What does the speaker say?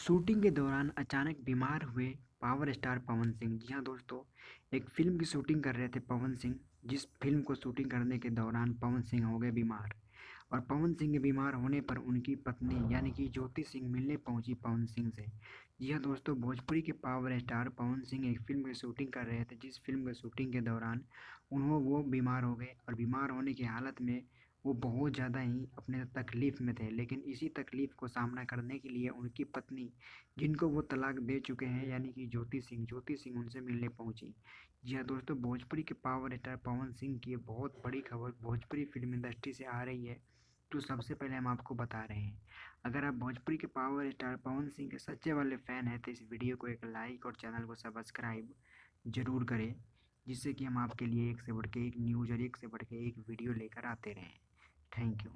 Shooting के दौरान अचानक बीमार हुए पावर स्टार पवन सिंह। जी हाँ दोस्तों, एक फिल्म की शूटिंग कर रहे थे पवन सिंह। जिस फिल्म को शूटिंग करने के दौरान पवन सिंह हो गए बीमार। और पवन सिंह के बीमार होने पर उनकी पत्नी यानी कि ज्योति सिंह मिलने पहुंची पवन सिंह से। जी हाँ दोस्तों, भोजपुरी के पावर स्टार पवन सिंह एक फिल्म की शूटिंग कर रहे थे, जिस फिल्म की शूटिंग के दौरान वो बीमार हो गए। और बीमार होने की हालत में वो बहुत ज़्यादा ही अपने तकलीफ़ में थे। लेकिन इसी तकलीफ़ को सामना करने के लिए उनकी पत्नी, जिनको वो तलाक दे चुके हैं, यानी कि ज्योति सिंह उनसे मिलने पहुंची। जी हाँ दोस्तों, भोजपुरी के पावर स्टार पवन सिंह की बहुत बड़ी खबर भोजपुरी फिल्म इंडस्ट्री से आ रही है। तो सबसे पहले हम आपको बता रहे हैं, अगर आप भोजपुरी के पावर स्टार पवन सिंह के सच्चे वाले फ़ैन हैं तो इस वीडियो को एक लाइक और चैनल को सब्सक्राइब ज़रूर करें, जिससे कि हम आपके लिए एक से बढ़ के एक न्यूज़ और एक से बढ़ के एक वीडियो लेकर आते रहें। Thank you.